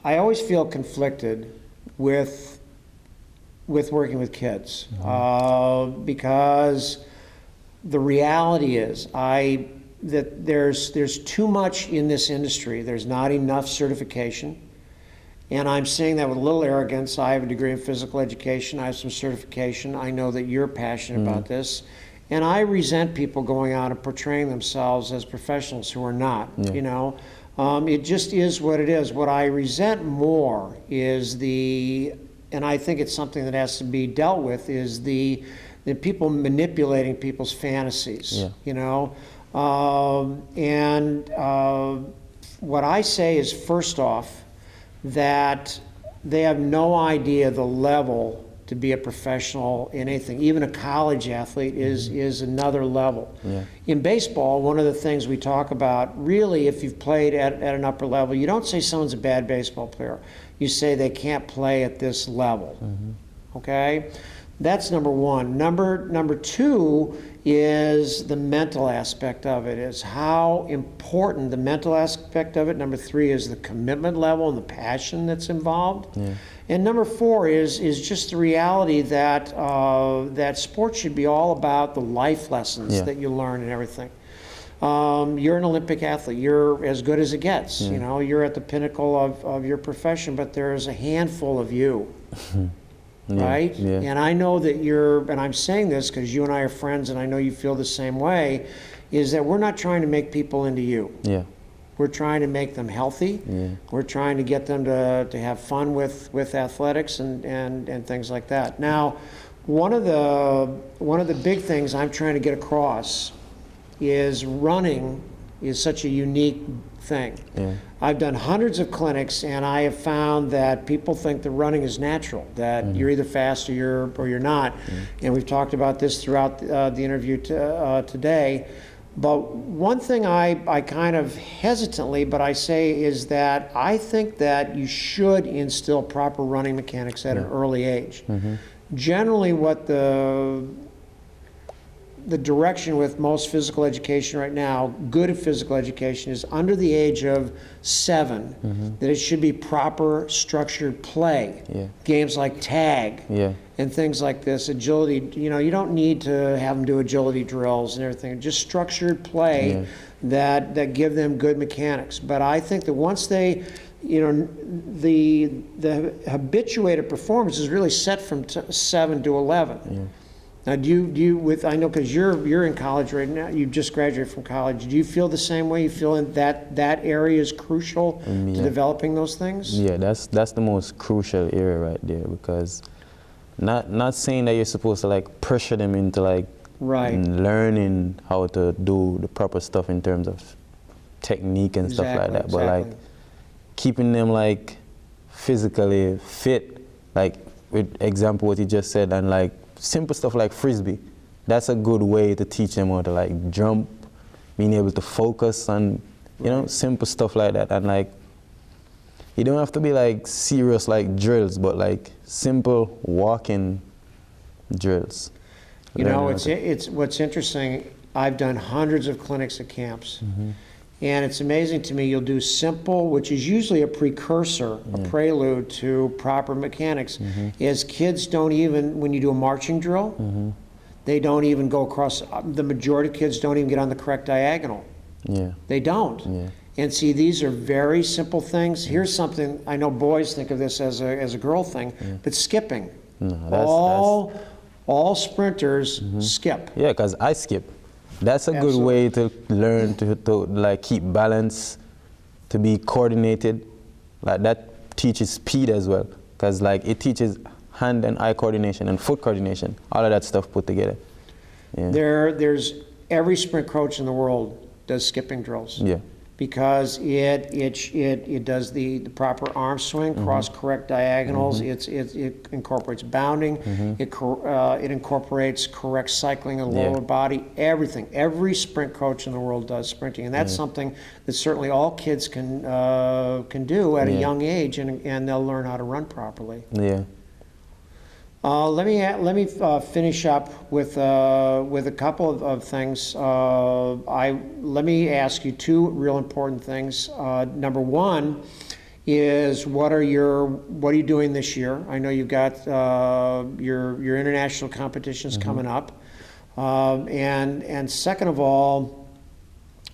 I always feel conflicted with working with kids, because the reality is that there's too much in this industry. There's not enough certification. And I'm saying that with a little arrogance. I have a degree in physical education. I have some certification. I know that you're passionate about this. And I resent people going out and portraying themselves as professionals who are not, you know. It just is what it is. What I resent more is and I think it's something that has to be dealt with, is the people manipulating people's fantasies, you know. What I say is, first off, that they have no idea the level to be a professional in anything. Even a college athlete is another level. In baseball, one of the things we talk about, really, if you've played at an upper level, you don't say someone's a bad baseball player. You say they can't play at this level. Okay? That's number one. Number two is the mental aspect of it, is how important the mental aspect of it. Number three is the commitment level and the passion that's involved. And number four is just the reality that that sports should be all about the life lessons that you learn and everything. You're an Olympic athlete. You're as good as it gets. You know, you're at the pinnacle of your profession, but there's a handful of you. Right? And I know that and I'm saying this because you and I are friends, and I know you feel the same way, is that we're not trying to make people into you. We're trying to make them healthy. We're trying to get them to have fun with athletics and things like that. Now, one of the big things I'm trying to get across is running is such a unique thing. I've done hundreds of clinics, and I have found that people think that running is natural, that you're either fast or you're not. And we've talked about this throughout the interview today. But one thing I kind of hesitantly, but I say, is that I think that you should instill proper running mechanics at an early age. Generally, what the direction with most physical education right now, good at physical education, is under the age of 7, that it should be proper structured play. Games like tag and things like this, agility. You know, you don't need to have them do agility drills and everything. Just structured play that give them good mechanics. But I think that once they, you know, the habituated performance is really set from 7 to 11. Now, do you I know, because you're in college right now, you just graduated from college. Do you feel the same way? You feel that area is crucial to developing those things? Yeah, that's the most crucial area right there, because not saying that you're supposed to like pressure them into like learning how to do the proper stuff in terms of technique and stuff like that, but like keeping them like physically fit, like with example what you just said, and like simple stuff like frisbee. That's a good way to teach them how to like jump, being able to focus on, you know, simple stuff like that. And like, you don't have to be like serious like drills, but like simple walking drills. You know, it's what's interesting. I've done hundreds of clinics at camps. And it's amazing to me, you'll do simple, which is usually a precursor, a prelude to proper mechanics, is kids don't even, when you do a marching drill, they don't even go across, the majority of kids don't even get on the correct diagonal. They don't. And see, these are very simple things. Here's something, I know boys think of this as a girl thing, but skipping. All sprinters skip. Yeah, because I skip. That's a good way to learn to like keep balance, to be coordinated. Like that teaches speed as well, because like it teaches hand and eye coordination and foot coordination, all of that stuff put together. There's every sprint coach in the world does skipping drills. Because it does the proper arm swing, cross correct diagonals. It incorporates bounding. It incorporates correct cycling of the lower body. Everything. Every sprint coach in the world does sprinting, and that's something that certainly all kids can do at a young age, and they'll learn how to run properly. Let me finish up with a couple of things. Let me ask you two real important things. Number one is what are you doing this year? I know you've got your international competitions coming up, and second of all,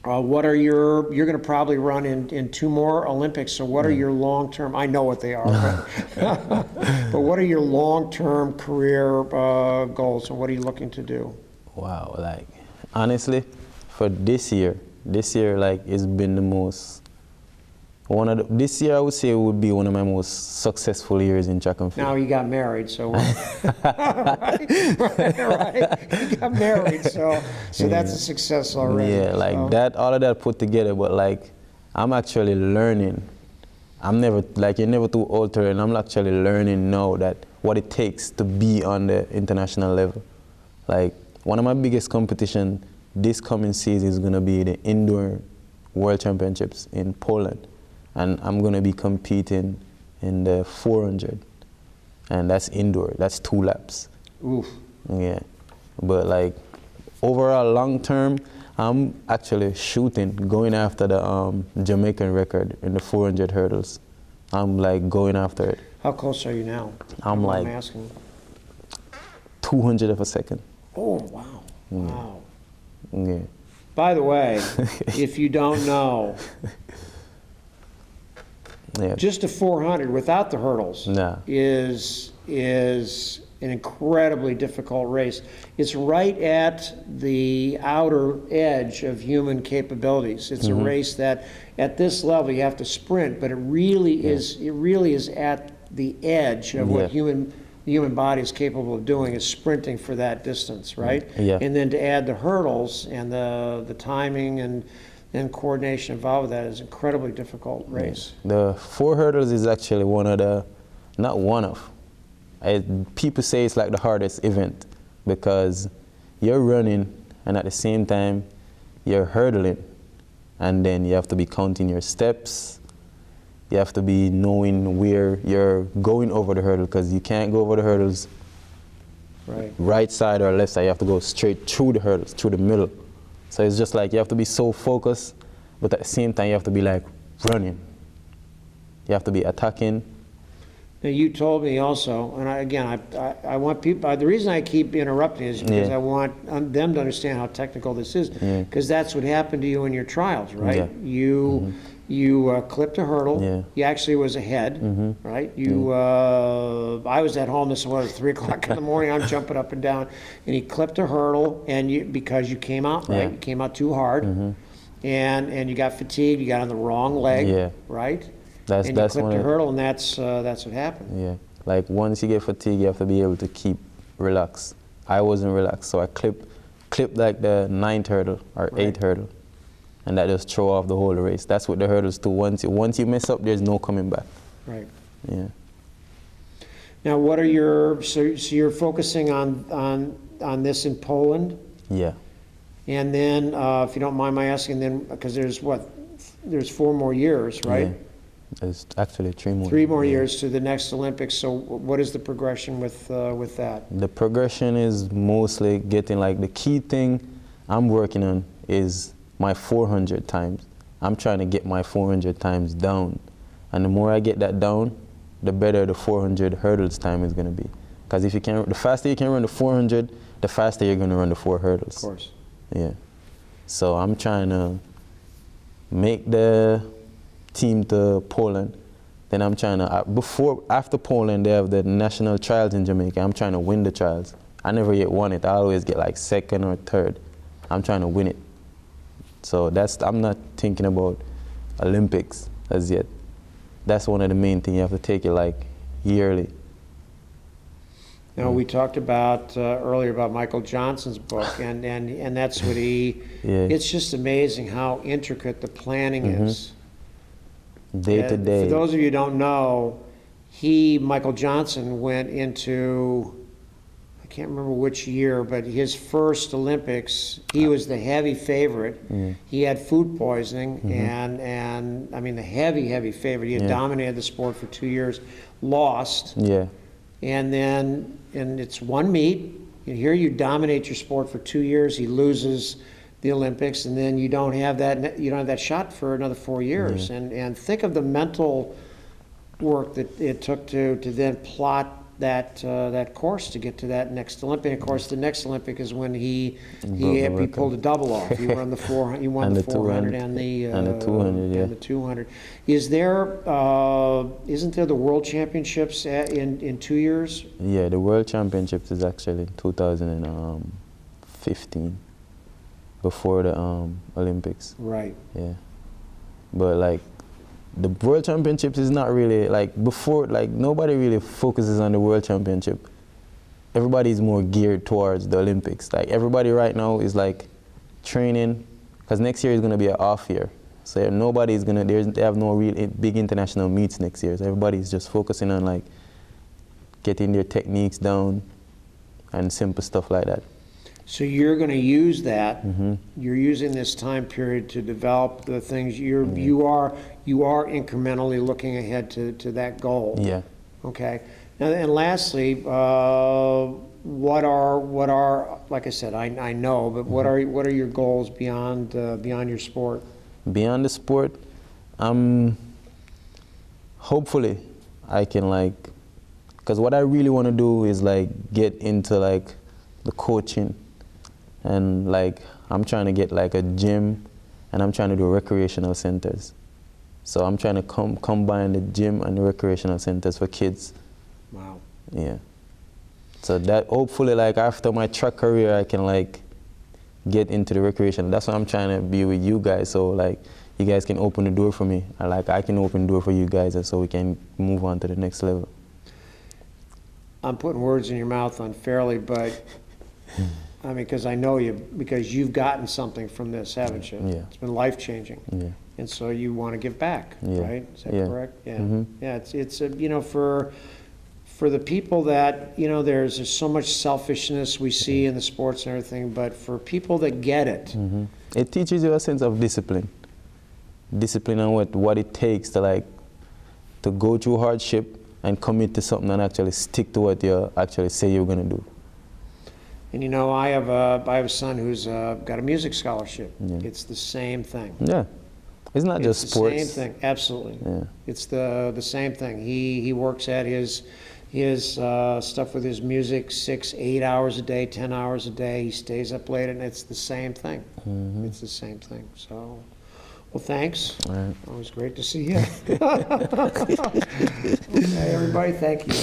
what are you're going to probably run in 2 more Olympics. So what are your long-term? I know what they are, but what are your long-term career goals, and what are you looking to do? Wow, like honestly, for this year, like it's been the most. This year I would say it would be one of my most successful years in track and field. Now you got married, so right. You got married, so that's a success already. Yeah, like that, all of that put together. But like, I'm actually learning. I'm never like you're never too old to learn. I'm actually learning now that what it takes to be on the international level. Like one of my biggest competition this coming season is gonna be the indoor World Championships in Poland. And I'm going to be competing in the 400, and that's indoor. That's 2 laps. Oof. Yeah, but like overall, long term, I'm actually going after the Jamaican record in the 400 hurdles. I'm like going after it. How close are you now? I'm like asking. 200 of a second. Oh wow! Wow. Yeah. By the way, if you don't know. Yeah. Just a 400 without the hurdles is an incredibly difficult race. It's right at the outer edge of human capabilities. It's a race that at this level you have to sprint, but it really is at the edge of what the human body is capable of doing, is sprinting for that distance, right? Yeah. And then to add the hurdles and the timing and coordination involved with that is an incredibly difficult race. The 4 hurdles is actually people say it's like the hardest event because you're running and at the same time you're hurdling, and then you have to be counting your steps. You have to be knowing where you're going over the hurdle, because you can't go over the hurdles right side or left side. You have to go straight through the hurdles, through the middle. So it's just like you have to be so focused, but at the same time you have to be like running. You have to be attacking. Now you told me also, and I want people, the reason I keep interrupting is because I want them to understand how technical this is, because that's what happened to you in your trials, right? Yeah. You clipped a hurdle. Yeah. You actually was ahead, right? I was at home. This was 3 o'clock in the morning. I'm jumping up and down, and he clipped a hurdle, and because you came out right, you came out too hard, and you got fatigued. You got on the wrong leg, right? And you clipped a hurdle, and that's what happened. Yeah, like once you get fatigued, you have to be able to keep relaxed. I wasn't relaxed, so I clipped like the 9th hurdle or 8th hurdle. And that just throw off the whole race. That's what the hurdles do. Once you mess up, there's no coming back. Right. Yeah. Now, what are so you're focusing on this in Poland? Yeah. And then, if you don't mind my asking, then because there's 4 more years, right? Yeah. There's actually 3 more. 3 more years to the next Olympics. So, what is the progression with that? The progression is mostly getting like the key thing I'm working on is my 400 times. I'm trying to get my 400 times down. And the more I get that down, the better the 400 hurdles time is going to be. Because the faster you can run the 400, the faster you're going to run the 4 hurdles. Of course. Yeah. So I'm trying to make the team to Poland. Then I'm trying to, after Poland, they have the national trials in Jamaica. I'm trying to win the trials. I never yet won it. I always get like 2nd or 3rd. I'm trying to win it. So I'm not thinking about Olympics as yet. That's one of the main things. You have to take it like yearly. Now, we talked about earlier about Michael Johnson's book, and that's what it's just amazing how intricate the planning is. Day to day. For those of you who don't know, Michael Johnson went into, I can't remember which year, but his first Olympics, he was the heavy favorite. He had food poisoning, and I mean the heavy favorite. He had dominated the sport for 2 years, lost. Yeah. And then, it's one meet. Here you dominate your sport for 2 years. He loses the Olympics, and then you don't have that shot for another 4 years. And think of the mental work that it took to then plot that course to get to that next Olympic. Of course, the next Olympic is when he pulled a double off. He won the 400, he won the 400 and the 200, yeah. and the 200. Isn't there the World Championships in 2 years? Yeah, the World Championships is actually in 2015, before the Olympics. Right. Yeah, but like the World Championships is not really like before. Like nobody really focuses on the World Championship. Everybody's more geared towards the Olympics. Like everybody right now is like training, because next year is going to be an off year. So nobody's gonna. They have no real big international meets next year. So everybody's just focusing on like getting their techniques down and simple stuff like that. So you're going to use that. You're using this time period to develop the things. You are incrementally looking ahead to that goal. Yeah. Okay. Now, and lastly, what are like I said, I know, but what are your goals beyond your sport? Beyond the sport, hopefully I can like, because what I really want to do is like get into like the coaching, and like I'm trying to get like a gym, and I'm trying to do recreational centers. So I'm trying to combine the gym and the recreational centers for kids. Wow. Yeah. So that hopefully like after my track career I can like get into the recreation. That's why I'm trying to be with you guys, so like you guys can open the door for me, and like I can open the door for you guys, and so we can move on to the next level. I'm putting words in your mouth unfairly, but I mean, because I know you, because you've gotten something from this, haven't you? Yeah. It's been life-changing. Yeah. And so you want to give back, Yeah. right? Is that Yeah. correct? Yeah. Yeah, it's you know, for the people that, you know, there's so much selfishness we see in the sports and everything, but for people that get it. It teaches you a sense of discipline. Discipline on what it takes to like to go through hardship and commit to something and actually stick to what you actually say you're gonna do. And you know, I have a son who's got a music scholarship. Yeah. It's the same thing. Yeah. It's not just It's sports. the same thing, absolutely. Yeah. It's the same thing. He works at his stuff with his music 6-8 hours a day, 10 hours a day. He stays up late, and it's the same thing. It's the same thing. So, well, thanks. All right. It was great to see you. Okay, everybody, thank you.